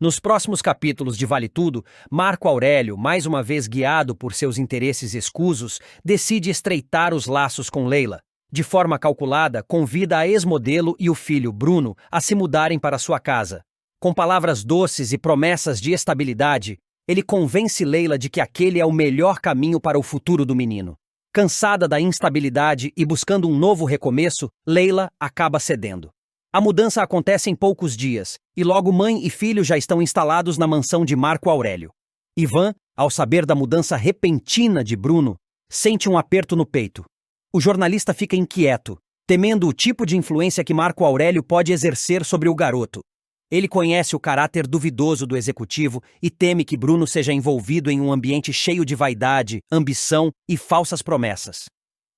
Nos próximos capítulos de Vale Tudo, Marco Aurélio, mais uma vez guiado por seus interesses escusos, decide estreitar os laços com Leila. De forma calculada, convida a ex-modelo e o filho Bruno a se mudarem para sua casa. Com palavras doces e promessas de estabilidade, ele convence Leila de que aquele é o melhor caminho para o futuro do menino. Cansada da instabilidade e buscando um novo recomeço, Leila acaba cedendo. A mudança acontece em poucos dias, e logo mãe e filho já estão instalados na mansão de Marco Aurélio. Ivan, ao saber da mudança repentina de Bruno, sente um aperto no peito. O jornalista fica inquieto, temendo o tipo de influência que Marco Aurélio pode exercer sobre o garoto. Ele conhece o caráter duvidoso do executivo e teme que Bruno seja envolvido em um ambiente cheio de vaidade, ambição e falsas promessas.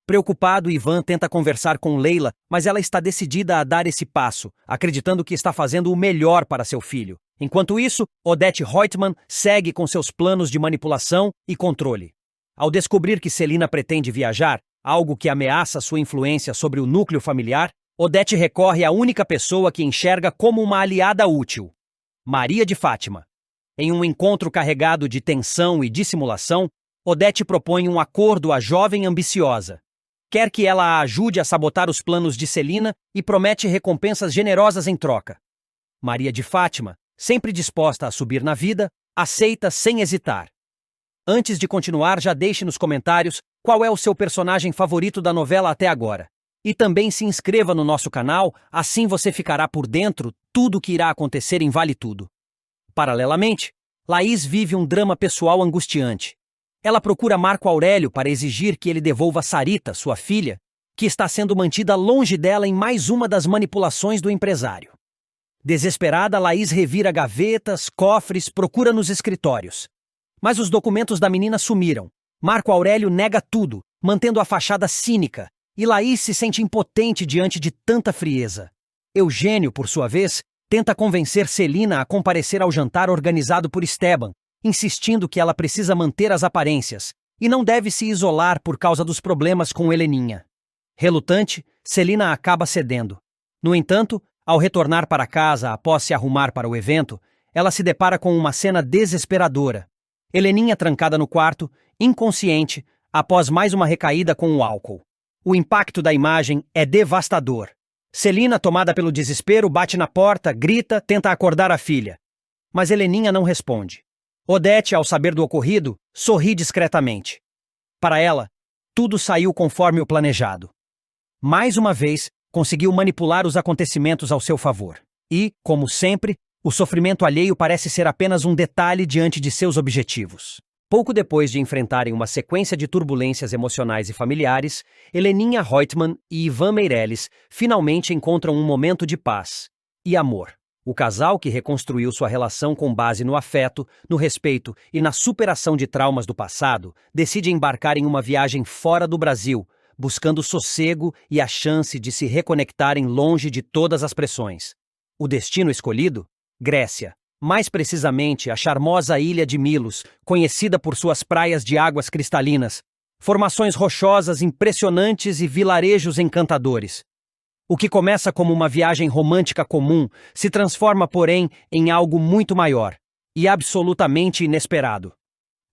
Preocupado, Ivan tenta conversar com Leila, mas ela está decidida a dar esse passo, acreditando que está fazendo o melhor para seu filho. Enquanto isso, Odete Reutemann segue com seus planos de manipulação e controle. Ao descobrir que Celina pretende viajar, algo que ameaça sua influência sobre o núcleo familiar, Odete recorre à única pessoa que enxerga como uma aliada útil: Maria de Fátima. Em um encontro carregado de tensão e dissimulação, Odete propõe um acordo à jovem ambiciosa. Quer que ela a ajude a sabotar os planos de Celina e promete recompensas generosas em troca. Maria de Fátima, sempre disposta a subir na vida, aceita sem hesitar. Antes de continuar, já deixe nos comentários qual é o seu personagem favorito da novela até agora. E também se inscreva no nosso canal, assim você ficará por dentro tudo o que irá acontecer em Vale Tudo. Paralelamente, Laís vive um drama pessoal angustiante. Ela procura Marco Aurélio para exigir que ele devolva Sarita, sua filha, que está sendo mantida longe dela em mais uma das manipulações do empresário. Desesperada, Laís revira gavetas, cofres, procura nos escritórios. Mas os documentos da menina sumiram. Marco Aurélio nega tudo, mantendo a fachada cínica, e Laís se sente impotente diante de tanta frieza. Eugênio, por sua vez, tenta convencer Celina a comparecer ao jantar organizado por Esteban, insistindo que ela precisa manter as aparências e não deve se isolar por causa dos problemas com Heleninha. Relutante, Celina acaba cedendo. No entanto, ao retornar para casa após se arrumar para o evento, ela se depara com uma cena desesperadora. Heleninha trancada no quarto, inconsciente, após mais uma recaída com o álcool. O impacto da imagem é devastador. Celina, tomada pelo desespero, bate na porta, grita, tenta acordar a filha. Mas Heleninha não responde. Odete, ao saber do ocorrido, sorri discretamente. Para ela, tudo saiu conforme o planejado. Mais uma vez, conseguiu manipular os acontecimentos ao seu favor. E, como sempre, o sofrimento alheio parece ser apenas um detalhe diante de seus objetivos. Pouco depois de enfrentarem uma sequência de turbulências emocionais e familiares, Heleninha Reutemann e Ivan Meirelles finalmente encontram um momento de paz e amor. O casal, que reconstruiu sua relação com base no afeto, no respeito e na superação de traumas do passado, decide embarcar em uma viagem fora do Brasil, buscando sossego e a chance de se reconectarem longe de todas as pressões. O destino escolhido? Grécia. Mais precisamente, a charmosa ilha de Milos, conhecida por suas praias de águas cristalinas, formações rochosas impressionantes e vilarejos encantadores. O que começa como uma viagem romântica comum se transforma, porém, em algo muito maior e absolutamente inesperado.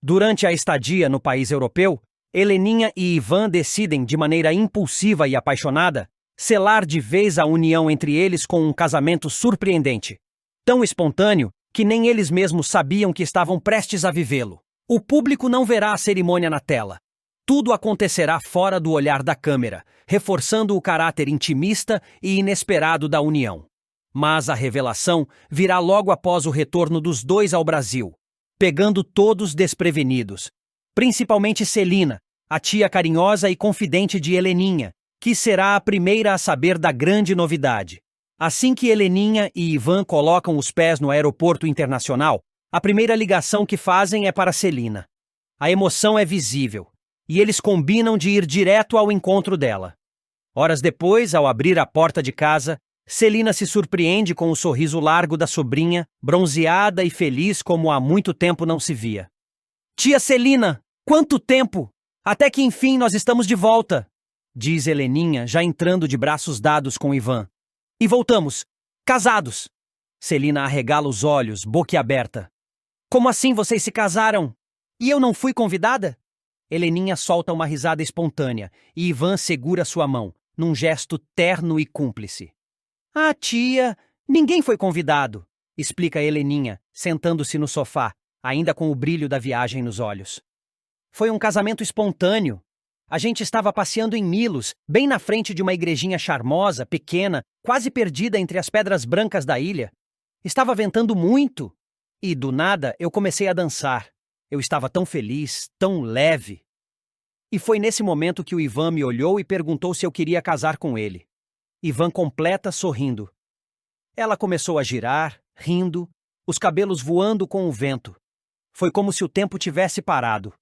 Durante a estadia no país europeu, Heleninha e Ivan decidem, de maneira impulsiva e apaixonada, selar de vez a união entre eles com um casamento surpreendente. Tão espontâneo que nem eles mesmos sabiam que estavam prestes a vivê-lo. O público não verá a cerimônia na tela. Tudo acontecerá fora do olhar da câmera, reforçando o caráter intimista e inesperado da união. Mas a revelação virá logo após o retorno dos dois ao Brasil, pegando todos desprevenidos. Principalmente Celina, a tia carinhosa e confidente de Heleninha, que será a primeira a saber da grande novidade. Assim que Heleninha e Ivan colocam os pés no aeroporto internacional, a primeira ligação que fazem é para Celina. A emoção é visível, e eles combinam de ir direto ao encontro dela. Horas depois, ao abrir a porta de casa, Celina se surpreende com o sorriso largo da sobrinha, bronzeada e feliz como há muito tempo não se via. "Tia Celina, quanto tempo! Até que enfim nós estamos de volta!" diz Heleninha, já entrando de braços dados com Ivan. "E voltamos, casados!" Celina arregala os olhos, boquiaberta. Como assim vocês se casaram? E eu não fui convidada? Heleninha solta uma risada espontânea e Ivan segura sua mão, num gesto terno e cúmplice. Ah, tia, ninguém foi convidado, explica Heleninha, sentando-se no sofá, ainda com o brilho da viagem nos olhos. Foi um casamento espontâneo. A gente estava passeando em Milos, bem na frente de uma igrejinha charmosa, pequena, quase perdida entre as pedras brancas da ilha. Estava ventando muito. E, do nada, eu comecei a dançar. Eu estava tão feliz, tão leve. E foi nesse momento que o Ivan me olhou e perguntou se eu queria casar com ele. Ivan completa sorrindo. Ela começou a girar, rindo, os cabelos voando com o vento. Foi como se o tempo tivesse parado.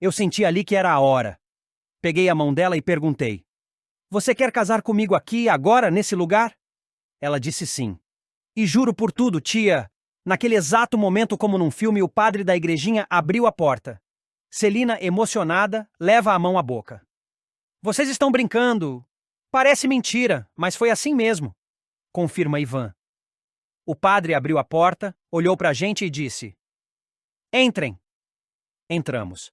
Eu senti ali que era a hora. Peguei a mão dela e perguntei: Você quer casar comigo aqui, agora, nesse lugar? Ela disse sim. E juro por tudo, tia, naquele exato momento, como num filme, o padre da igrejinha abriu a porta. Celina, emocionada, leva a mão à boca. Vocês estão brincando. Parece mentira, mas foi assim mesmo, confirma Ivan. O padre abriu a porta, olhou pra gente e disse: Entrem. Entramos.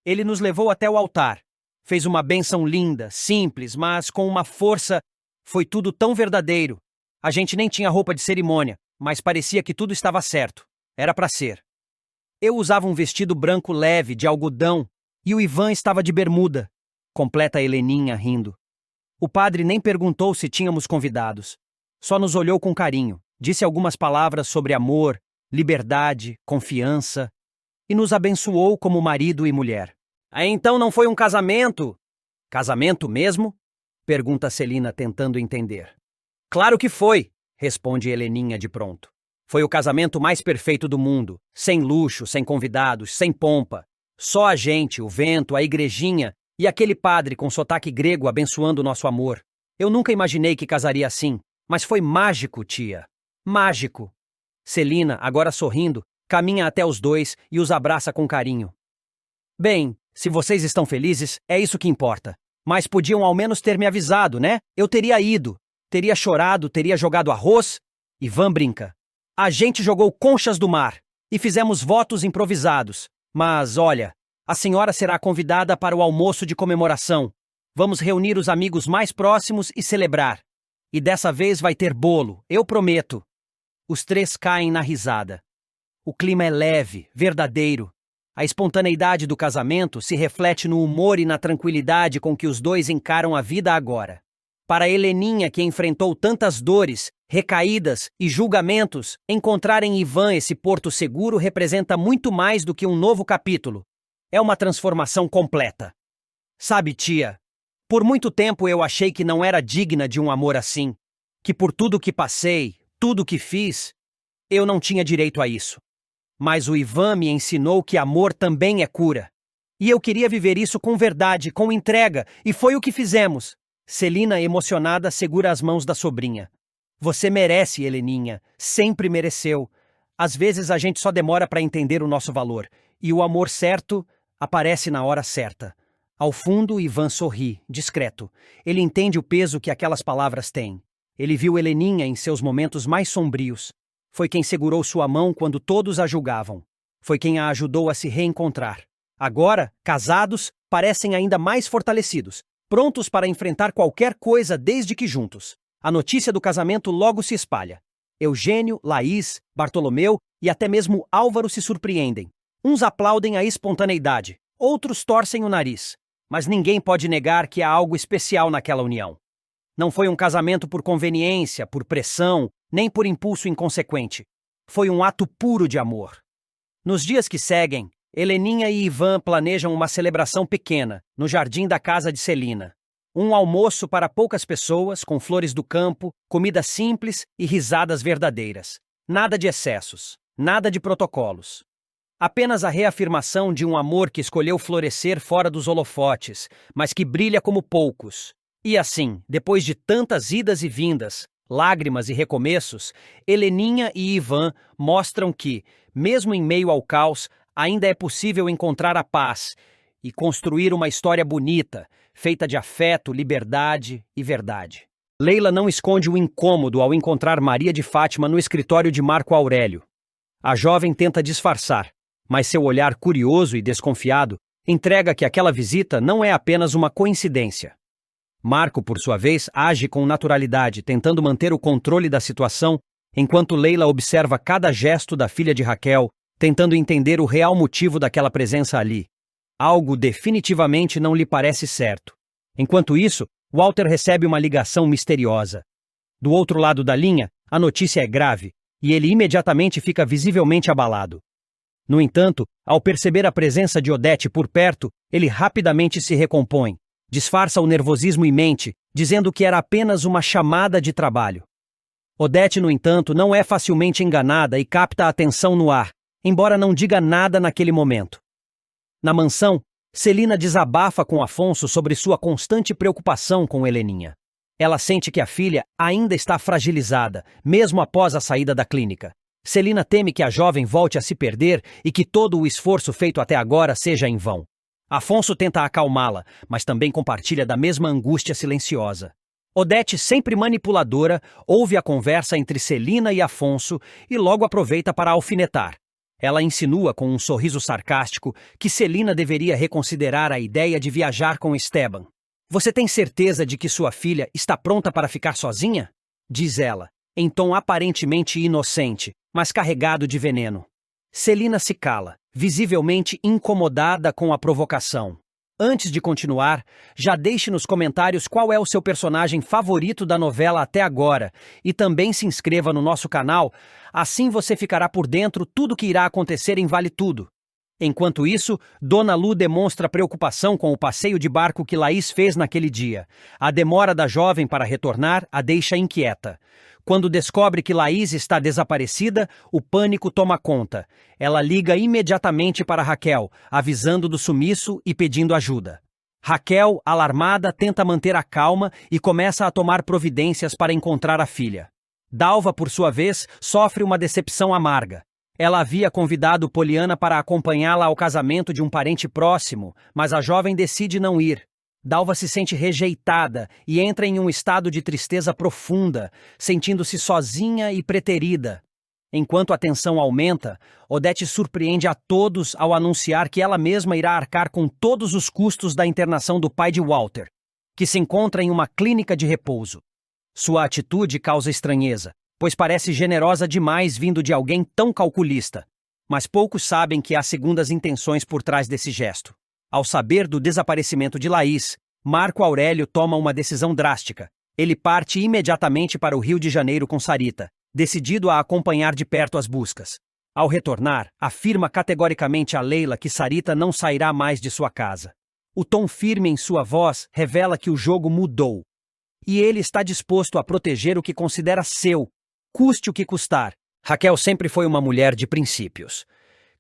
Ele nos levou até o altar. Fez uma bênção linda, simples, mas com uma força. Foi tudo tão verdadeiro. A gente nem tinha roupa de cerimônia, mas parecia que tudo estava certo. Era pra ser. Eu usava um vestido branco leve, de algodão, e o Ivan estava de bermuda, completa a Heleninha rindo. O padre nem perguntou se tínhamos convidados. Só nos olhou com carinho, disse algumas palavras sobre amor, liberdade, confiança, e nos abençoou como marido e mulher. Então não foi um casamento? Casamento mesmo? Pergunta Celina, tentando entender. Claro que foi, responde Heleninha de pronto. Foi o casamento mais perfeito do mundo, sem luxo, sem convidados, sem pompa. Só a gente, o vento, a igrejinha e aquele padre com sotaque grego abençoando nosso amor. Eu nunca imaginei que casaria assim, mas foi mágico, tia. Mágico. Celina, agora sorrindo, caminha até os dois e os abraça com carinho. Bem, se vocês estão felizes, é isso que importa. Mas podiam ao menos ter me avisado, né? Eu teria ido. Teria chorado, teria jogado arroz. Ivan brinca. A gente jogou conchas do mar e fizemos votos improvisados. Mas, olha, a senhora será convidada para o almoço de comemoração. Vamos reunir os amigos mais próximos e celebrar. E dessa vez vai ter bolo, eu prometo. Os três caem na risada. O clima é leve, verdadeiro. A espontaneidade do casamento se reflete no humor e na tranquilidade com que os dois encaram a vida agora. Para Heleninha, que enfrentou tantas dores, recaídas e julgamentos, encontrar em Ivan esse porto seguro representa muito mais do que um novo capítulo. É uma transformação completa. Sabe, tia, por muito tempo eu achei que não era digna de um amor assim, que por tudo que passei, tudo que fiz, eu não tinha direito a isso. Mas o Ivan me ensinou que amor também é cura. E eu queria viver isso com verdade, com entrega, e foi o que fizemos. Celina, emocionada, segura as mãos da sobrinha. Você merece, Heleninha. Sempre mereceu. Às vezes a gente só demora para entender o nosso valor. E o amor certo aparece na hora certa. Ao fundo, Ivan sorri, discreto. Ele entende o peso que aquelas palavras têm. Ele viu Heleninha em seus momentos mais sombrios. Foi quem segurou sua mão quando todos a julgavam. Foi quem a ajudou a se reencontrar. Agora, casados, parecem ainda mais fortalecidos, prontos para enfrentar qualquer coisa desde que juntos. A notícia do casamento logo se espalha. Eugênio, Laís, Bartolomeu e até mesmo Álvaro se surpreendem. Uns aplaudem a espontaneidade, outros torcem o nariz. Mas ninguém pode negar que há algo especial naquela união. Não foi um casamento por conveniência, por pressão, nem por impulso inconsequente. Foi um ato puro de amor. Nos dias que seguem, Heleninha e Ivan planejam uma celebração pequena, no jardim da casa de Celina. Um almoço para poucas pessoas, com flores do campo, comida simples e risadas verdadeiras. Nada de excessos, nada de protocolos. Apenas a reafirmação de um amor que escolheu florescer fora dos holofotes, mas que brilha como poucos. E assim, depois de tantas idas e vindas, lágrimas e recomeços, Heleninha e Ivan mostram que, mesmo em meio ao caos, ainda é possível encontrar a paz e construir uma história bonita, feita de afeto, liberdade e verdade. Leila não esconde o incômodo ao encontrar Maria de Fátima no escritório de Marco Aurélio. A jovem tenta disfarçar, mas seu olhar curioso e desconfiado entrega que aquela visita não é apenas uma coincidência. Marco, por sua vez, age com naturalidade, tentando manter o controle da situação, enquanto Leila observa cada gesto da filha de Raquel, tentando entender o real motivo daquela presença ali. Algo definitivamente não lhe parece certo. Enquanto isso, Walter recebe uma ligação misteriosa. Do outro lado da linha, a notícia é grave, e ele imediatamente fica visivelmente abalado. No entanto, ao perceber a presença de Odete por perto, ele rapidamente se recompõe, disfarça o nervosismo e mente, dizendo que era apenas uma chamada de trabalho. Odete, no entanto, não é facilmente enganada e capta a atenção no ar, embora não diga nada naquele momento. Na mansão, Celina desabafa com Afonso sobre sua constante preocupação com Heleninha. Ela sente que a filha ainda está fragilizada, mesmo após a saída da clínica. Celina teme que a jovem volte a se perder e que todo o esforço feito até agora seja em vão. Afonso tenta acalmá-la, mas também compartilha da mesma angústia silenciosa. Odete, sempre manipuladora, ouve a conversa entre Celina e Afonso e logo aproveita para alfinetar. Ela insinua com um sorriso sarcástico que Celina deveria reconsiderar a ideia de viajar com Esteban. "Você tem certeza de que sua filha está pronta para ficar sozinha?" diz ela, em tom aparentemente inocente, mas carregado de veneno. Celina se cala, visivelmente incomodada com a provocação. Antes de continuar, já deixe nos comentários qual é o seu personagem favorito da novela até agora e também se inscreva no nosso canal, assim você ficará por dentro tudo que irá acontecer em Vale Tudo. Enquanto isso, Dona Lu demonstra preocupação com o passeio de barco que Laís fez naquele dia. A demora da jovem para retornar a deixa inquieta. Quando descobre que Laís está desaparecida, o pânico toma conta. Ela liga imediatamente para Raquel, avisando do sumiço e pedindo ajuda. Raquel, alarmada, tenta manter a calma e começa a tomar providências para encontrar a filha. Dalva, por sua vez, sofre uma decepção amarga. Ela havia convidado Poliana para acompanhá-la ao casamento de um parente próximo, mas a jovem decide não ir. Dalva se sente rejeitada e entra em um estado de tristeza profunda, sentindo-se sozinha e preterida. Enquanto a tensão aumenta, Odete surpreende a todos ao anunciar que ela mesma irá arcar com todos os custos da internação do pai de Walter, que se encontra em uma clínica de repouso. Sua atitude causa estranheza, pois parece generosa demais vindo de alguém tão calculista. Mas poucos sabem que há segundas intenções por trás desse gesto. Ao saber do desaparecimento de Laís, Marco Aurélio toma uma decisão drástica. Ele parte imediatamente para o Rio de Janeiro com Sarita, decidido a acompanhar de perto as buscas. Ao retornar, afirma categoricamente a Leila que Sarita não sairá mais de sua casa. O tom firme em sua voz revela que o jogo mudou. E ele está disposto a proteger o que considera seu, custe o que custar. Raquel sempre foi uma mulher de princípios.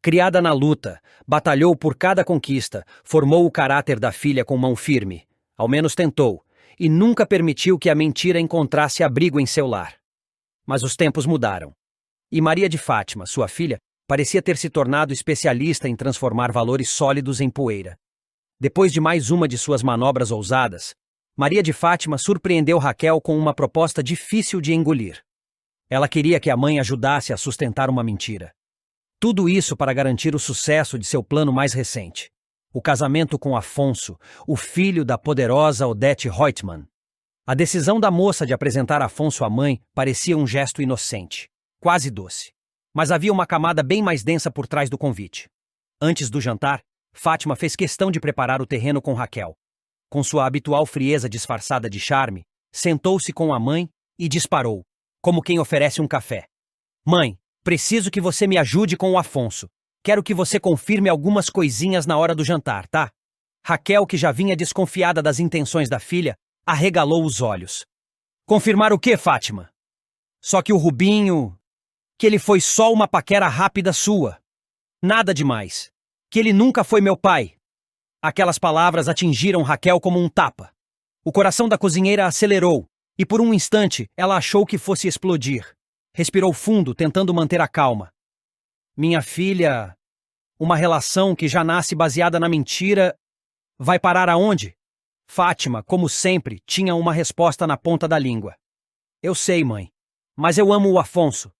Criada na luta, batalhou por cada conquista, formou o caráter da filha com mão firme, ao menos tentou, e nunca permitiu que a mentira encontrasse abrigo em seu lar. Mas os tempos mudaram. E Maria de Fátima, sua filha, parecia ter se tornado especialista em transformar valores sólidos em poeira. Depois de mais uma de suas manobras ousadas, Maria de Fátima surpreendeu Raquel com uma proposta difícil de engolir. Ela queria que a mãe ajudasse a sustentar uma mentira. Tudo isso para garantir o sucesso de seu plano mais recente. O casamento com Afonso, o filho da poderosa Odete Reutemann. A decisão da moça de apresentar Afonso à mãe parecia um gesto inocente, quase doce. Mas havia uma camada bem mais densa por trás do convite. Antes do jantar, Fátima fez questão de preparar o terreno com Raquel. Com sua habitual frieza disfarçada de charme, sentou-se com a mãe e disparou, como quem oferece um café. "Mãe, preciso que você me ajude com o Afonso. Quero que você confirme algumas coisinhas na hora do jantar, tá?" Raquel, que já vinha desconfiada das intenções da filha, arregalou os olhos. "Confirmar o quê, Fátima? Só que o Rubinho... que ele foi só uma paquera rápida sua. Nada demais. Que ele nunca foi meu pai." Aquelas palavras atingiram Raquel como um tapa. O coração da cozinheira acelerou, e por um instante ela achou que fosse explodir. Respirou fundo, tentando manter a calma. "Minha filha, uma relação que já nasce baseada na mentira, vai parar aonde?" Fátima, como sempre, tinha uma resposta na ponta da língua. Eu sei, mãe. Mas eu amo o Afonso.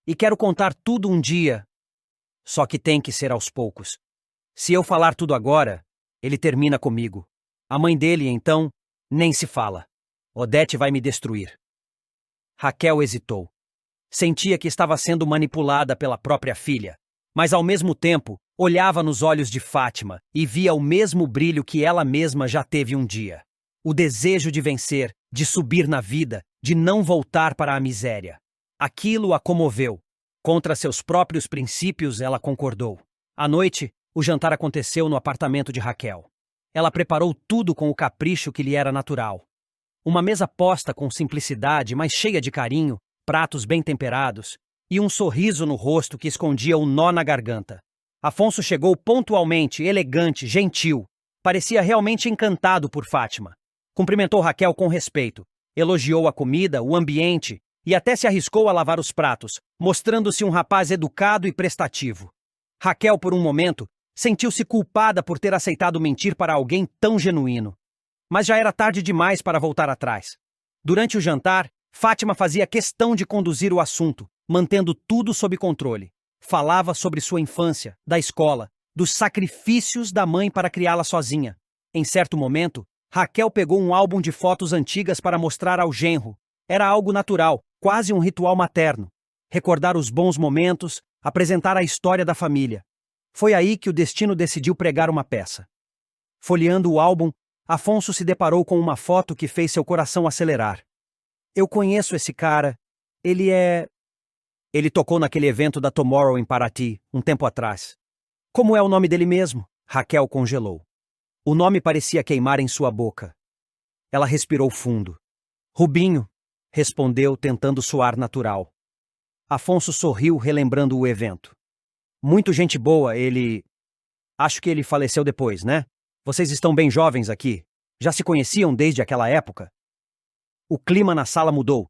E quero contar tudo um dia. Só que tem que ser aos poucos. Se eu falar tudo agora, ele termina comigo. A mãe dele, então, nem se fala. Odete vai me destruir. Raquel hesitou. Sentia que estava sendo manipulada pela própria filha, mas ao mesmo tempo, olhava nos olhos de Fátima e via o mesmo brilho que ela mesma já teve um dia. O desejo de vencer, de subir na vida, de não voltar para a miséria. Aquilo a comoveu. Contra seus próprios princípios, ela concordou. À noite, o jantar aconteceu no apartamento de Raquel. Ela preparou tudo com o capricho que lhe era natural. Uma mesa posta com simplicidade, mas cheia de carinho, pratos bem temperados e um sorriso no rosto que escondia um nó na garganta. Afonso chegou pontualmente, elegante, gentil. Parecia realmente encantado por Fátima. Cumprimentou Raquel com respeito, elogiou a comida, o ambiente e até se arriscou a lavar os pratos, mostrando-se um rapaz educado e prestativo. Raquel, por um momento, sentiu-se culpada por ter aceitado mentir para alguém tão genuíno. Mas já era tarde demais para voltar atrás. Durante o jantar, Fátima fazia questão de conduzir o assunto, mantendo tudo sob controle. Falava sobre sua infância, da escola, dos sacrifícios da mãe para criá-la sozinha. Em certo momento, Raquel pegou um álbum de fotos antigas para mostrar ao genro. Era algo natural, quase um ritual materno. Recordar os bons momentos, apresentar a história da família. Foi aí que o destino decidiu pregar uma peça. Folheando o álbum, Afonso se deparou com uma foto que fez seu coração acelerar. Eu conheço esse cara. Ele tocou naquele evento da Tomorrow em Paraty, um tempo atrás. Como é o nome dele mesmo? Raquel congelou. O nome parecia queimar em sua boca. Ela respirou fundo. Rubinho, respondeu, tentando soar natural. Afonso sorriu, relembrando o evento. Muito gente boa, ele... Acho que ele faleceu depois, né? Vocês estão bem jovens aqui. Já se conheciam desde aquela época? O clima na sala mudou.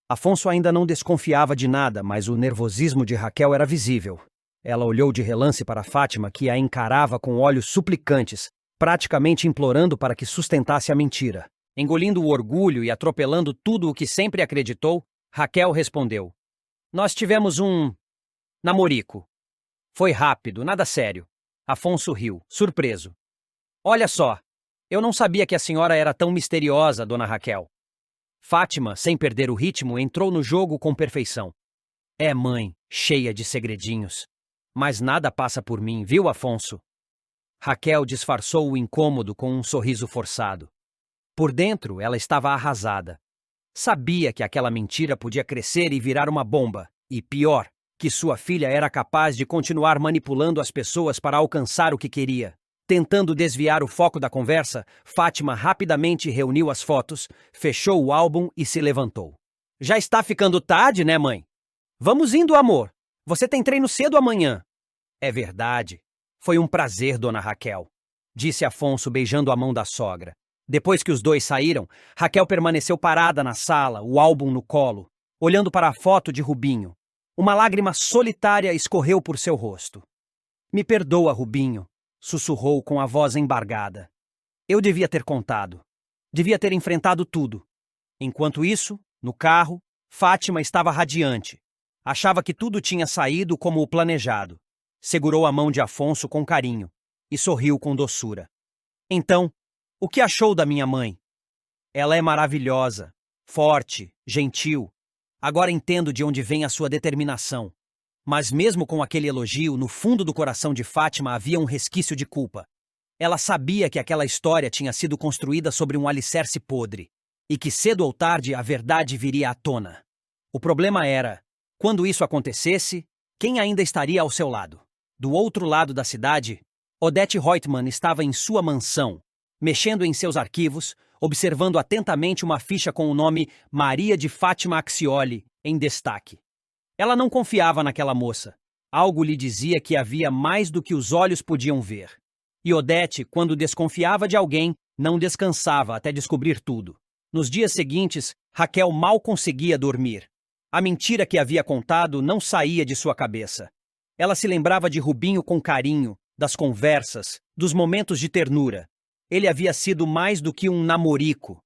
Afonso ainda não desconfiava de nada, mas o nervosismo de Raquel era visível. Ela olhou de relance para Fátima, que a encarava com olhos suplicantes, praticamente implorando para que sustentasse a mentira. Engolindo o orgulho e atropelando tudo o que sempre acreditou, Raquel respondeu. Nós tivemos um... namorico. Foi rápido, nada sério. Afonso riu, surpreso. Olha só, eu não sabia que a senhora era tão misteriosa, dona Raquel. Fátima, sem perder o ritmo, entrou no jogo com perfeição. É mãe, cheia de segredinhos. Mas nada passa por mim, viu, Afonso? Raquel disfarçou o incômodo com um sorriso forçado. Por dentro, ela estava arrasada. Sabia que aquela mentira podia crescer e virar uma bomba. E pior, que sua filha era capaz de continuar manipulando as pessoas para alcançar o que queria. Tentando desviar o foco da conversa, Fátima rapidamente reuniu as fotos, fechou o álbum e se levantou. Já está ficando tarde, né, mãe? Vamos indo, amor. Você tem treino cedo amanhã. É verdade. Foi um prazer, dona Raquel, disse Afonso beijando a mão da sogra. Depois que os dois saíram, Raquel permaneceu parada na sala, o álbum no colo, olhando para a foto de Rubinho. Uma lágrima solitária escorreu por seu rosto. Me perdoa, Rubinho, sussurrou com a voz embargada. Eu devia ter contado. Devia ter enfrentado tudo. Enquanto isso, no carro, Fátima estava radiante. Achava que tudo tinha saído como o planejado. Segurou a mão de Afonso com carinho e sorriu com doçura. Então, o que achou da minha mãe? Ela é maravilhosa, forte, gentil. Agora entendo de onde vem a sua determinação. Mas mesmo com aquele elogio, no fundo do coração de Fátima havia um resquício de culpa. Ela sabia que aquela história tinha sido construída sobre um alicerce podre, e que cedo ou tarde a verdade viria à tona. O problema era, quando isso acontecesse, quem ainda estaria ao seu lado? Do outro lado da cidade, Odete Reutemann estava em sua mansão, mexendo em seus arquivos, observando atentamente uma ficha com o nome Maria de Fátima Axioli em destaque. Ela não confiava naquela moça. Algo lhe dizia que havia mais do que os olhos podiam ver. E Odete, quando desconfiava de alguém, não descansava até descobrir tudo. Nos dias seguintes, Raquel mal conseguia dormir. A mentira que havia contado não saía de sua cabeça. Ela se lembrava de Rubinho com carinho, das conversas, dos momentos de ternura. Ele havia sido mais do que um namorico.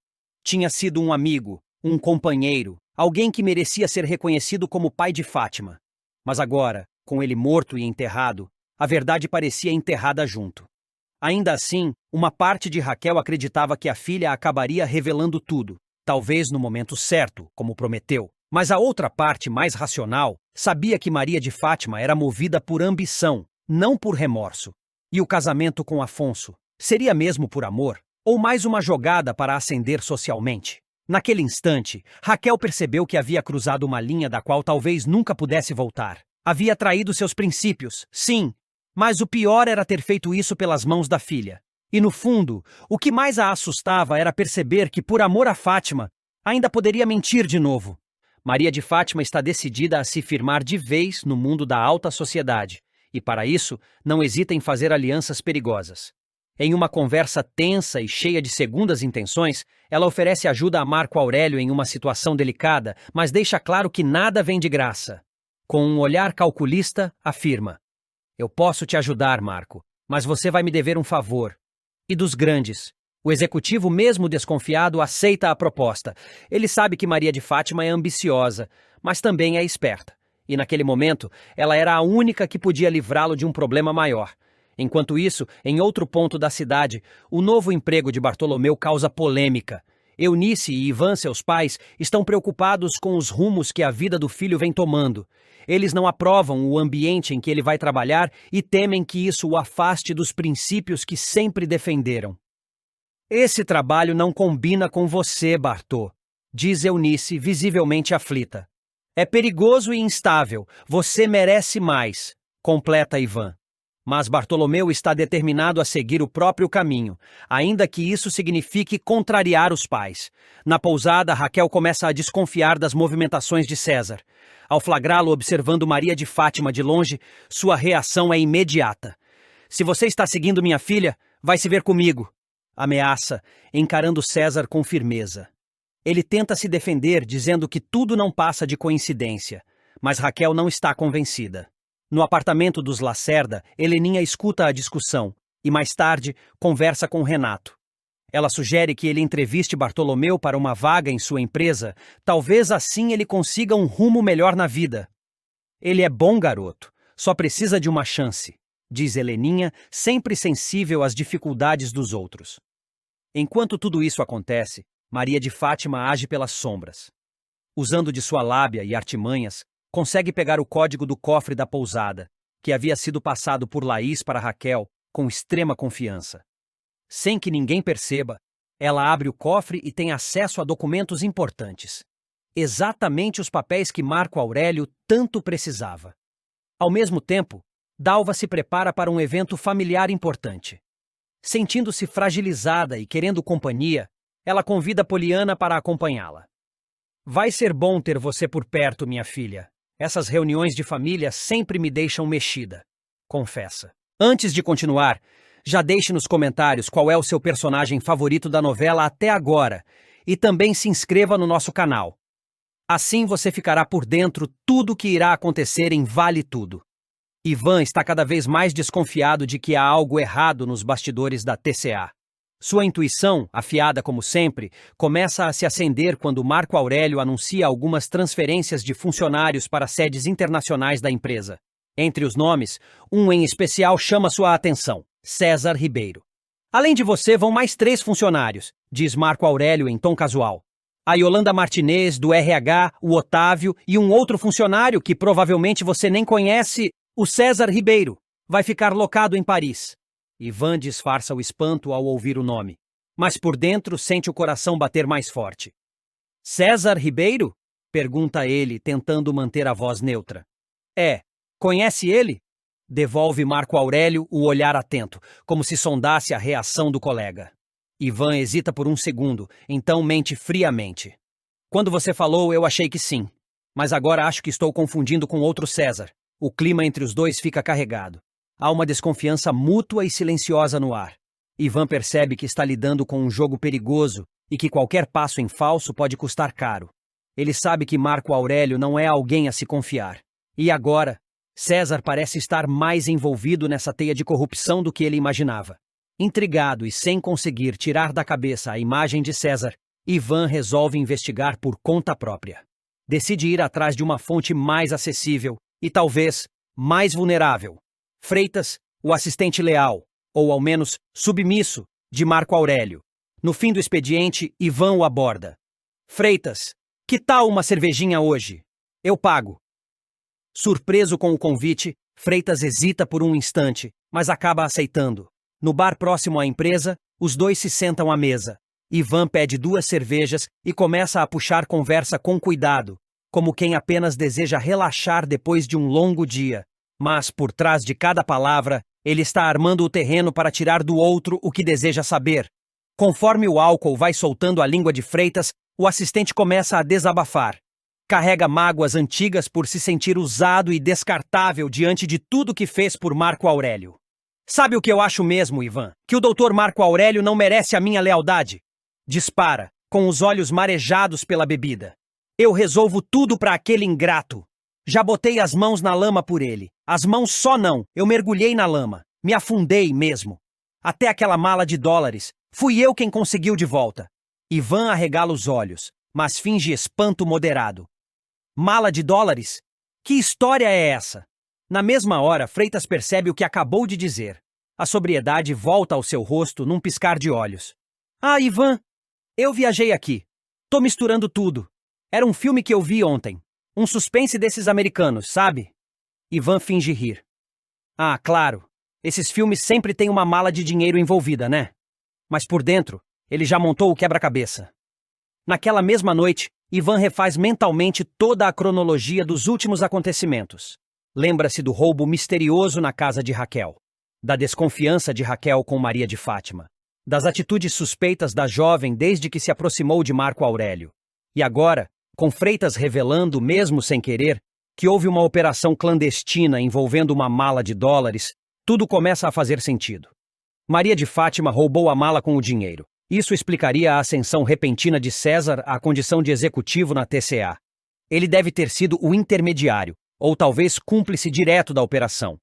Tinha sido um amigo, um companheiro, alguém que merecia ser reconhecido como pai de Fátima. Mas agora, com ele morto e enterrado, a verdade parecia enterrada junto. Ainda assim, uma parte de Raquel acreditava que a filha acabaria revelando tudo, talvez no momento certo, como prometeu. Mas a outra parte, mais racional, sabia que Maria de Fátima era movida por ambição, não por remorso. E o casamento com Afonso seria mesmo por amor? Ou mais uma jogada para ascender socialmente? Naquele instante, Raquel percebeu que havia cruzado uma linha da qual talvez nunca pudesse voltar. Havia traído seus princípios, sim, mas o pior era ter feito isso pelas mãos da filha. E no fundo, o que mais a assustava era perceber que, por amor a Fátima, ainda poderia mentir de novo. Maria de Fátima está decidida a se firmar de vez no mundo da alta sociedade, e para isso não hesita em fazer alianças perigosas. Em uma conversa tensa e cheia de segundas intenções, ela oferece ajuda a Marco Aurélio em uma situação delicada, mas deixa claro que nada vem de graça. Com um olhar calculista, afirma: "Eu posso te ajudar, Marco, mas você vai me dever um favor." E dos grandes, o executivo, mesmo desconfiado, aceita a proposta. Ele sabe que Maria de Fátima é ambiciosa, mas também é esperta. E naquele momento, ela era a única que podia livrá-lo de um problema maior. Enquanto isso, em outro ponto da cidade, o novo emprego de Bartolomeu causa polêmica. Eunice e Ivan, seus pais, estão preocupados com os rumos que a vida do filho vem tomando. Eles não aprovam o ambiente em que ele vai trabalhar e temem que isso o afaste dos princípios que sempre defenderam. "Esse trabalho não combina com você, Bartô", diz Eunice, visivelmente aflita. "É perigoso e instável. Você merece mais", completa Ivan. Mas Bartolomeu está determinado a seguir o próprio caminho, ainda que isso signifique contrariar os pais. Na pousada, Raquel começa a desconfiar das movimentações de César. Ao flagrá-lo observando Maria de Fátima de longe, sua reação é imediata. "Se você está seguindo minha filha, vai se ver comigo", ameaça, encarando César com firmeza. Ele tenta se defender, dizendo que tudo não passa de coincidência, mas Raquel não está convencida. No apartamento dos Lacerda, Heleninha escuta a discussão e, mais tarde, conversa com Renato. Ela sugere que ele entreviste Bartolomeu para uma vaga em sua empresa, talvez assim ele consiga um rumo melhor na vida. "Ele é bom garoto, só precisa de uma chance", diz Heleninha, sempre sensível às dificuldades dos outros. Enquanto tudo isso acontece, Maria de Fátima age pelas sombras. Usando de sua lábia e artimanhas, consegue pegar o código do cofre da pousada, que havia sido passado por Laís para Raquel com extrema confiança. Sem que ninguém perceba, ela abre o cofre e tem acesso a documentos importantes. Exatamente os papéis que Marco Aurélio tanto precisava. Ao mesmo tempo, Dalva se prepara para um evento familiar importante. Sentindo-se fragilizada e querendo companhia, ela convida Poliana para acompanhá-la. "Vai ser bom ter você por perto, minha filha. Essas reuniões de família sempre me deixam mexida", confessa. Antes de continuar, já deixe nos comentários qual é o seu personagem favorito da novela até agora e também se inscreva no nosso canal. Assim você ficará por dentro tudo o que irá acontecer em Vale Tudo. Ivan está cada vez mais desconfiado de que há algo errado nos bastidores da TCA. Sua intuição, afiada como sempre, começa a se acender quando Marco Aurélio anuncia algumas transferências de funcionários para sedes internacionais da empresa. Entre os nomes, um em especial chama sua atenção: César Ribeiro. "Além de você, vão mais 3 funcionários", diz Marco Aurélio em tom casual. "A Yolanda Martinez, do RH, o Otávio e um outro funcionário que provavelmente você nem conhece, o César Ribeiro. Vai ficar locado em Paris." Ivan disfarça o espanto ao ouvir o nome, mas por dentro sente o coração bater mais forte. "César Ribeiro?" pergunta ele, tentando manter a voz neutra. "É. Conhece ele?" devolve Marco Aurélio o olhar atento, como se sondasse a reação do colega. Ivan hesita por um segundo, então mente friamente. "Quando você falou, eu achei que sim. Mas agora acho que estou confundindo com outro César." O clima entre os dois fica carregado. Há uma desconfiança mútua e silenciosa no ar. Ivan percebe que está lidando com um jogo perigoso e que qualquer passo em falso pode custar caro. Ele sabe que Marco Aurélio não é alguém a se confiar. E agora, César parece estar mais envolvido nessa teia de corrupção do que ele imaginava. Intrigado e sem conseguir tirar da cabeça a imagem de César, Ivan resolve investigar por conta própria. Decide ir atrás de uma fonte mais acessível e talvez mais vulnerável. Freitas, o assistente leal, ou ao menos submisso, de Marco Aurélio. No fim do expediente, Ivan o aborda. Freitas, que tal uma cervejinha hoje? Eu pago. Surpreso com o convite, Freitas hesita por um instante, mas acaba aceitando. No bar próximo à empresa, os dois se sentam à mesa. Ivan pede 2 cervejas e começa a puxar conversa com cuidado, como quem apenas deseja relaxar depois de um longo dia. Mas, por trás de cada palavra, ele está armando o terreno para tirar do outro o que deseja saber. Conforme o álcool vai soltando a língua de Freitas, o assistente começa a desabafar. Carrega mágoas antigas por se sentir usado e descartável diante de tudo que fez por Marco Aurélio. Sabe o que eu acho mesmo, Ivan? Que o Dr. Marco Aurélio não merece a minha lealdade. Dispara, com os olhos marejados pela bebida. Eu resolvo tudo para aquele ingrato. Já botei as mãos na lama por ele. As mãos só não, eu mergulhei na lama. Me afundei mesmo. Até aquela mala de dólares. Fui eu quem conseguiu de volta. Ivan arregala os olhos, mas finge espanto moderado. Mala de dólares? Que história é essa? Na mesma hora, Freitas percebe o que acabou de dizer. A sobriedade volta ao seu rosto num piscar de olhos. Ah, Ivan, eu viajei aqui. Tô misturando tudo. Era um filme que eu vi ontem. Um suspense desses americanos, sabe? Ivan finge rir. Ah, claro. Esses filmes sempre têm uma mala de dinheiro envolvida, né? Mas por dentro, ele já montou o quebra-cabeça. Naquela mesma noite, Ivan refaz mentalmente toda a cronologia dos últimos acontecimentos. Lembra-se do roubo misterioso na casa de Raquel, da desconfiança de Raquel com Maria de Fátima, das atitudes suspeitas da jovem desde que se aproximou de Marco Aurélio. E agora, com Freitas revelando, mesmo sem querer, que houve uma operação clandestina envolvendo uma mala de dólares, tudo começa a fazer sentido. Maria de Fátima roubou a mala com o dinheiro. Isso explicaria a ascensão repentina de César à condição de executivo na TCA. Ele deve ter sido o intermediário, ou talvez cúmplice direto da operação.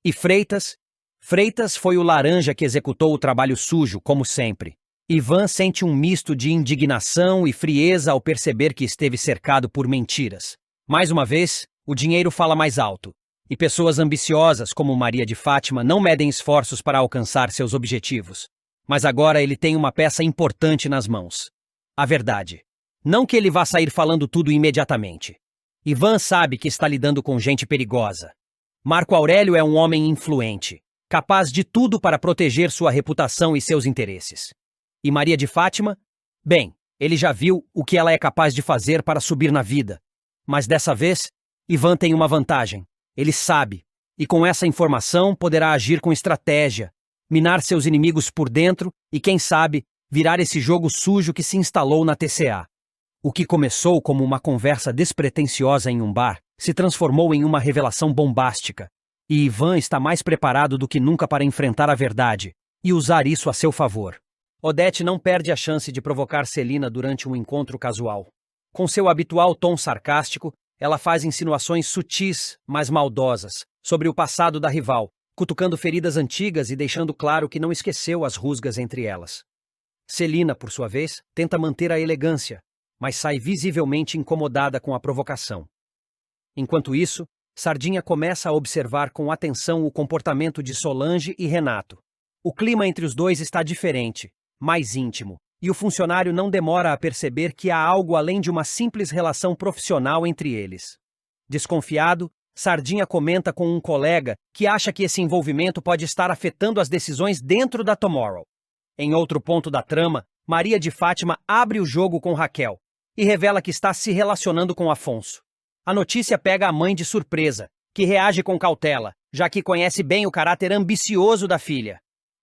E Freitas? Freitas foi o laranja que executou o trabalho sujo, como sempre. Ivan sente um misto de indignação e frieza ao perceber que esteve cercado por mentiras. Mais uma vez, o dinheiro fala mais alto. E pessoas ambiciosas como Maria de Fátima não medem esforços para alcançar seus objetivos. Mas agora ele tem uma peça importante nas mãos. A verdade. Não que ele vá sair falando tudo imediatamente. Ivan sabe que está lidando com gente perigosa. Marco Aurélio é um homem influente, capaz de tudo para proteger sua reputação e seus interesses. E Maria de Fátima? Bem, ele já viu o que ela é capaz de fazer para subir na vida. Mas dessa vez, Ivan tem uma vantagem. Ele sabe, e com essa informação poderá agir com estratégia, minar seus inimigos por dentro e, quem sabe, virar esse jogo sujo que se instalou na TCA. O que começou como uma conversa despretensiosa em um bar se transformou em uma revelação bombástica. E Ivan está mais preparado do que nunca para enfrentar a verdade e usar isso a seu favor. Odete não perde a chance de provocar Celina durante um encontro casual. Com seu habitual tom sarcástico, ela faz insinuações sutis, mas maldosas, sobre o passado da rival, cutucando feridas antigas e deixando claro que não esqueceu as rusgas entre elas. Celina, por sua vez, tenta manter a elegância, mas sai visivelmente incomodada com a provocação. Enquanto isso, Sardinha começa a observar com atenção o comportamento de Solange e Renato. O clima entre os dois está diferente, mais íntimo, e o funcionário não demora a perceber que há algo além de uma simples relação profissional entre eles. Desconfiado, Sardinha comenta com um colega que acha que esse envolvimento pode estar afetando as decisões dentro da Tomorrow. Em outro ponto da trama, Maria de Fátima abre o jogo com Raquel e revela que está se relacionando com Afonso. A notícia pega a mãe de surpresa, que reage com cautela, já que conhece bem o caráter ambicioso da filha.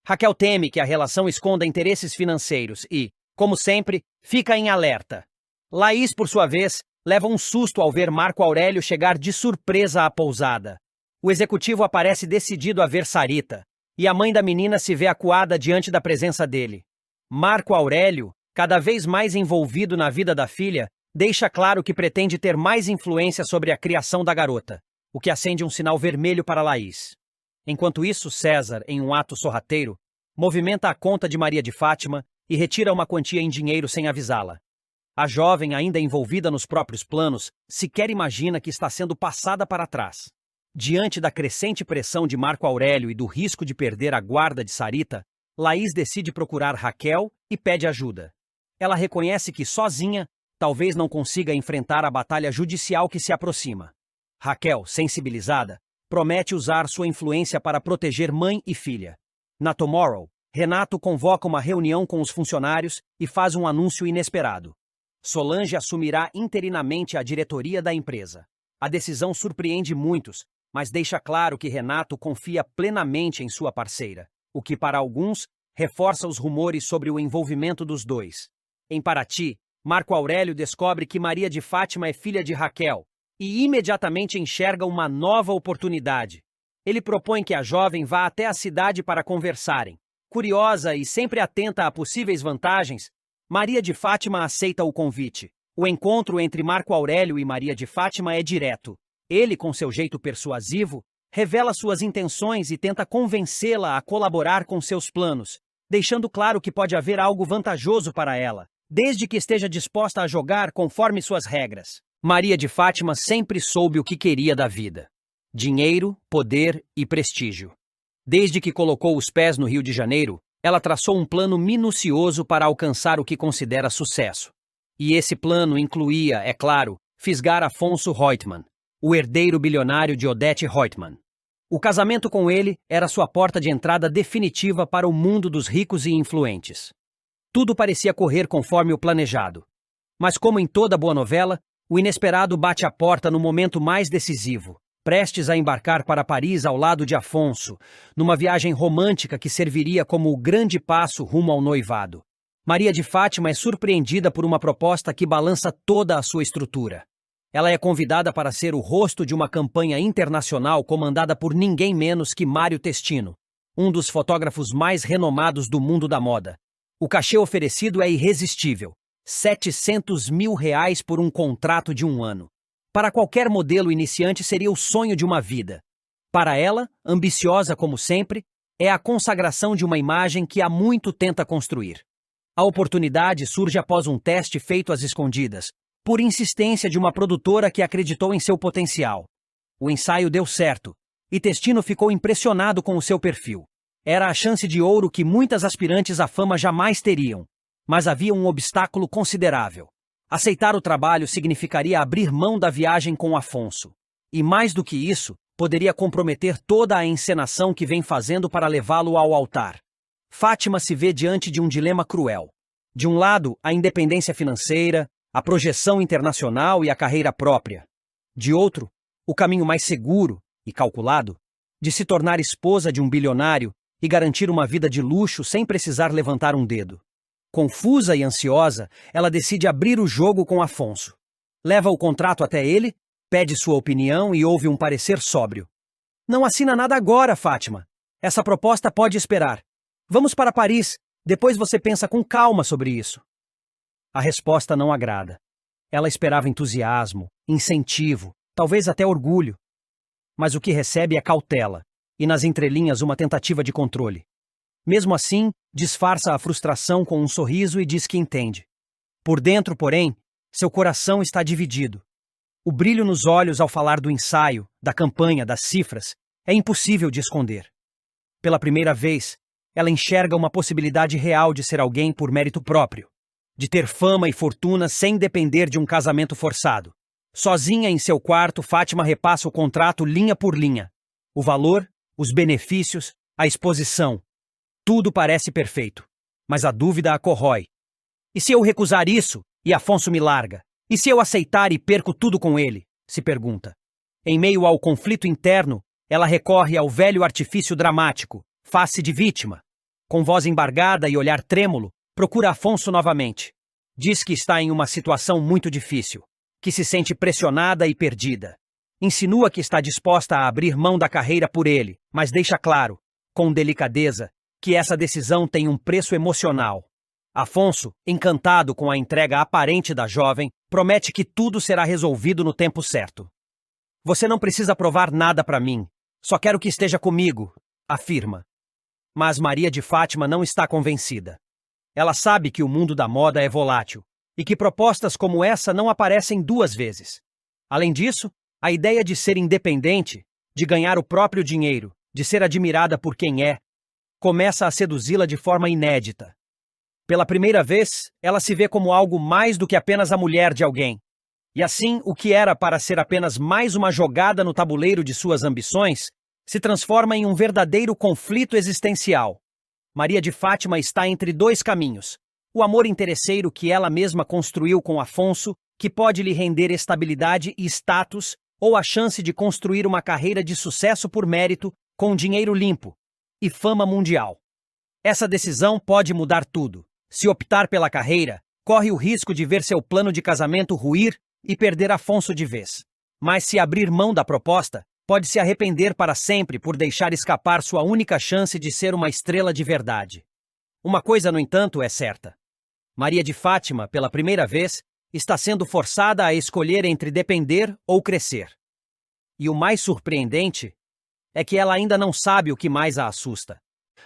Raquel teme que a relação esconda interesses financeiros e, como sempre, fica em alerta. Laís, por sua vez, leva um susto ao ver Marco Aurélio chegar de surpresa à pousada. O executivo aparece decidido a ver Sarita, e a mãe da menina se vê acuada diante da presença dele. Marco Aurélio, cada vez mais envolvido na vida da filha, deixa claro que pretende ter mais influência sobre a criação da garota, o que acende um sinal vermelho para Laís. Enquanto isso, César, em um ato sorrateiro, movimenta a conta de Maria de Fátima e retira uma quantia em dinheiro sem avisá-la. A jovem, ainda envolvida nos próprios planos, sequer imagina que está sendo passada para trás. Diante da crescente pressão de Marco Aurélio e do risco de perder a guarda de Sarita, Laís decide procurar Raquel e pede ajuda. Ela reconhece que, sozinha, talvez não consiga enfrentar a batalha judicial que se aproxima. Raquel, sensibilizada, promete usar sua influência para proteger mãe e filha. Na Tomorrow, Renato convoca uma reunião com os funcionários e faz um anúncio inesperado. Solange assumirá interinamente a diretoria da empresa. A decisão surpreende muitos, mas deixa claro que Renato confia plenamente em sua parceira, o que para alguns reforça os rumores sobre o envolvimento dos dois. Em Paraty, Marco Aurélio descobre que Maria de Fátima é filha de Raquel e imediatamente enxerga uma nova oportunidade. Ele propõe que a jovem vá até a cidade para conversarem. Curiosa e sempre atenta a possíveis vantagens, Maria de Fátima aceita o convite. O encontro entre Marco Aurélio e Maria de Fátima é direto. Ele, com seu jeito persuasivo, revela suas intenções e tenta convencê-la a colaborar com seus planos, deixando claro que pode haver algo vantajoso para ela, desde que esteja disposta a jogar conforme suas regras. Maria de Fátima sempre soube o que queria da vida: dinheiro, poder e prestígio. Desde que colocou os pés no Rio de Janeiro, ela traçou um plano minucioso para alcançar o que considera sucesso. E esse plano incluía, é claro, fisgar Afonso Reutemann, o herdeiro bilionário de Odete Reutemann. O casamento com ele era sua porta de entrada definitiva para o mundo dos ricos e influentes. Tudo parecia correr conforme o planejado. Mas como em toda boa novela, o inesperado bate à porta no momento mais decisivo, prestes a embarcar para Paris ao lado de Afonso, numa viagem romântica que serviria como o grande passo rumo ao noivado. Maria de Fátima é surpreendida por uma proposta que balança toda a sua estrutura. Ela é convidada para ser o rosto de uma campanha internacional comandada por ninguém menos que Mário Testino, um dos fotógrafos mais renomados do mundo da moda. O cachê oferecido é irresistível: R$700 mil por um contrato de 1 ano. Para qualquer modelo iniciante seria o sonho de uma vida. Para ela, ambiciosa como sempre, é a consagração de uma imagem que há muito tenta construir. A oportunidade surge após um teste feito às escondidas, por insistência de uma produtora que acreditou em seu potencial. O ensaio deu certo, e Testino ficou impressionado com o seu perfil. Era a chance de ouro que muitas aspirantes à fama jamais teriam. Mas havia um obstáculo considerável. Aceitar o trabalho significaria abrir mão da viagem com Afonso. E mais do que isso, poderia comprometer toda a encenação que vem fazendo para levá-lo ao altar. Fátima se vê diante de um dilema cruel. De um lado, a independência financeira, a projeção internacional e a carreira própria. De outro, o caminho mais seguro e calculado de se tornar esposa de um bilionário e garantir uma vida de luxo sem precisar levantar um dedo. Confusa e ansiosa, ela decide abrir o jogo com Afonso. Leva o contrato até ele, pede sua opinião e ouve um parecer sóbrio. Não assina nada agora, Fátima. Essa proposta pode esperar. Vamos para Paris, depois você pensa com calma sobre isso. A resposta não agrada. Ela esperava entusiasmo, incentivo, talvez até orgulho. Mas o que recebe é cautela, e nas entrelinhas uma tentativa de controle. Mesmo assim, disfarça a frustração com um sorriso e diz que entende. Por dentro, porém, seu coração está dividido. O brilho nos olhos ao falar do ensaio, da campanha, das cifras, é impossível de esconder. Pela primeira vez, ela enxerga uma possibilidade real de ser alguém por mérito próprio, de ter fama e fortuna sem depender de um casamento forçado. Sozinha em seu quarto, Fátima repassa o contrato linha por linha. O valor, os benefícios, a exposição. Tudo parece perfeito, mas a dúvida a corrói. E se eu recusar isso, e Afonso me larga? E se eu aceitar e perco tudo com ele? Se pergunta. Em meio ao conflito interno, ela recorre ao velho artifício dramático, face de vítima. Com voz embargada e olhar trêmulo, procura Afonso novamente. Diz que está em uma situação muito difícil, que se sente pressionada e perdida. Insinua que está disposta a abrir mão da carreira por ele, mas deixa claro, com delicadeza, que essa decisão tem um preço emocional. Afonso, encantado com a entrega aparente da jovem, promete que tudo será resolvido no tempo certo. Você não precisa provar nada para mim, só quero que esteja comigo, afirma. Mas Maria de Fátima não está convencida. Ela sabe que o mundo da moda é volátil e que propostas como essa não aparecem duas vezes. Além disso, a ideia de ser independente, de ganhar o próprio dinheiro, de ser admirada por quem é, começa a seduzi-la de forma inédita. Pela primeira vez, ela se vê como algo mais do que apenas a mulher de alguém. E assim, o que era para ser apenas mais uma jogada no tabuleiro de suas ambições, se transforma em um verdadeiro conflito existencial. Maria de Fátima está entre dois caminhos: o amor interesseiro que ela mesma construiu com Afonso, que pode lhe render estabilidade e status, ou a chance de construir uma carreira de sucesso por mérito, com dinheiro limpo e fama mundial. Essa decisão pode mudar tudo. Se optar pela carreira, corre o risco de ver seu plano de casamento ruir e perder Afonso de vez. Mas se abrir mão da proposta, pode se arrepender para sempre por deixar escapar sua única chance de ser uma estrela de verdade. Uma coisa, no entanto, é certa. Maria de Fátima, pela primeira vez, está sendo forçada a escolher entre depender ou crescer. E o mais surpreendente é que ela ainda não sabe o que mais a assusta.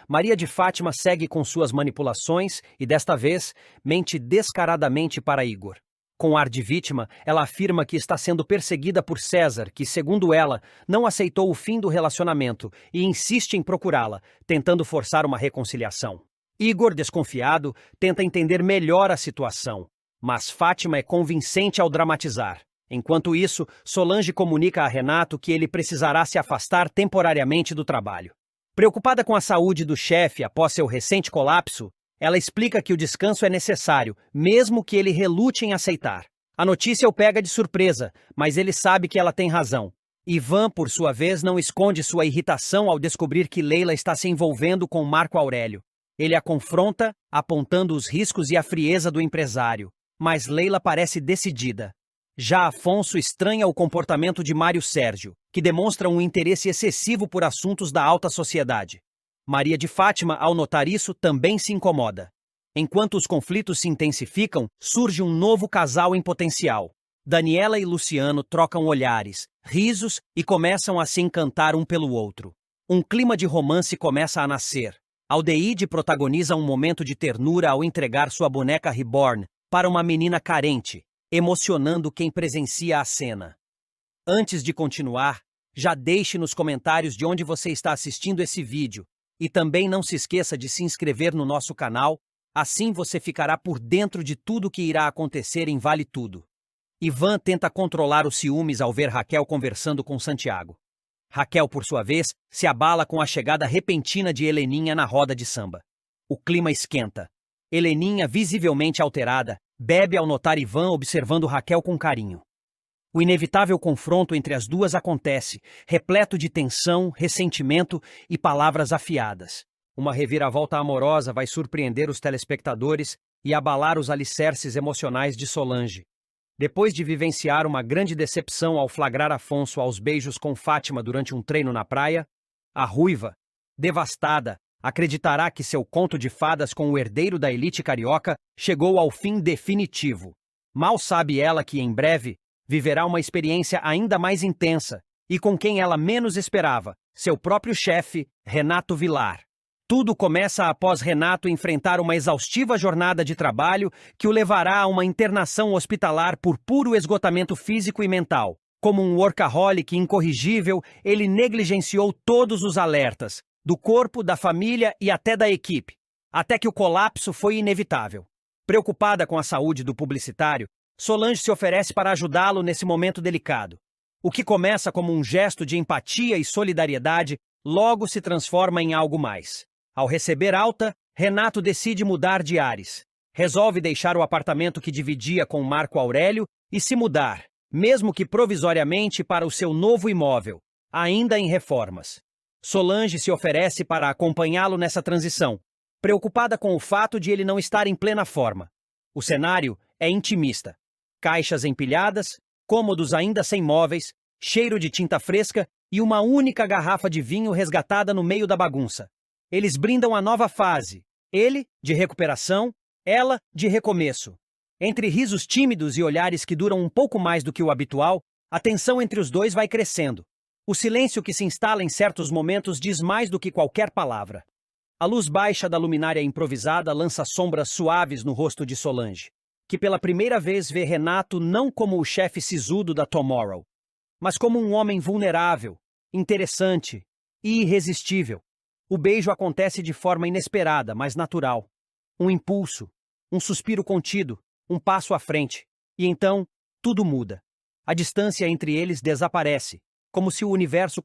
Maria de Fátima segue com suas manipulações e, desta vez, mente descaradamente para Igor. Com ar de vítima, ela afirma que está sendo perseguida por César, que, segundo ela, não aceitou o fim do relacionamento e insiste em procurá-la, tentando forçar uma reconciliação. Igor, desconfiado, tenta entender melhor a situação, mas Fátima é convincente ao dramatizar. Enquanto isso, Solange comunica a Renato que ele precisará se afastar temporariamente do trabalho. Preocupada com a saúde do chefe após seu recente colapso, ela explica que o descanso é necessário, mesmo que ele relute em aceitar. A notícia o pega de surpresa, mas ele sabe que ela tem razão. Ivan, por sua vez, não esconde sua irritação ao descobrir que Leila está se envolvendo com Marco Aurélio. Ele a confronta, apontando os riscos e a frieza do empresário, mas Leila parece decidida. Já Afonso estranha o comportamento de Mário Sérgio, que demonstra um interesse excessivo por assuntos da alta sociedade. Maria de Fátima, ao notar isso, também se incomoda. Enquanto os conflitos se intensificam, surge um novo casal em potencial. Daniela e Luciano trocam olhares, risos e começam a se encantar um pelo outro. Um clima de romance começa a nascer. Aldeide protagoniza um momento de ternura ao entregar sua boneca reborn para uma menina carente, emocionando quem presencia a cena. Antes de continuar, já deixe nos comentários de onde você está assistindo esse vídeo e também não se esqueça de se inscrever no nosso canal, assim você ficará por dentro de tudo o que irá acontecer em Vale Tudo. Ivan tenta controlar os ciúmes ao ver Raquel conversando com Santiago. Raquel, por sua vez, se abala com a chegada repentina de Heleninha na roda de samba. O clima esquenta. Heleninha, visivelmente alterada, bebe ao notar Ivan observando Raquel com carinho. O inevitável confronto entre as duas acontece, repleto de tensão, ressentimento e palavras afiadas. Uma reviravolta amorosa vai surpreender os telespectadores e abalar os alicerces emocionais de Solange. Depois de vivenciar uma grande decepção ao flagrar Afonso aos beijos com Fátima durante um treino na praia, a ruiva, devastada, acreditará que seu conto de fadas com o herdeiro da elite carioca chegou ao fim definitivo. Mal sabe ela que, em breve, viverá uma experiência ainda mais intensa e com quem ela menos esperava, seu próprio chefe, Renato Vilar. Tudo começa após Renato enfrentar uma exaustiva jornada de trabalho que o levará a uma internação hospitalar por puro esgotamento físico e mental. Como um workaholic incorrigível, ele negligenciou todos os alertas, do corpo, da família e até da equipe, até que o colapso foi inevitável. Preocupada com a saúde do publicitário, Solange se oferece para ajudá-lo nesse momento delicado. O que começa como um gesto de empatia e solidariedade, logo se transforma em algo mais. Ao receber alta, Renato decide mudar de ares. Resolve deixar o apartamento que dividia com Marco Aurélio e se mudar, mesmo que provisoriamente, para o seu novo imóvel, ainda em reformas. Solange se oferece para acompanhá-lo nessa transição, preocupada com o fato de ele não estar em plena forma. O cenário é intimista. Caixas empilhadas, cômodos ainda sem móveis, cheiro de tinta fresca e uma única garrafa de vinho resgatada no meio da bagunça. Eles brindam a nova fase, ele, de recuperação, ela, de recomeço. Entre risos tímidos e olhares que duram um pouco mais do que o habitual, a tensão entre os dois vai crescendo. O silêncio que se instala em certos momentos diz mais do que qualquer palavra. A luz baixa da luminária improvisada lança sombras suaves no rosto de Solange, que pela primeira vez vê Renato não como o chefe sisudo da Tomorrow, mas como um homem vulnerável, interessante e irresistível. O beijo acontece de forma inesperada, mas natural. Um impulso, um suspiro contido, um passo à frente. E então, tudo muda. A distância entre eles desaparece, como se o universo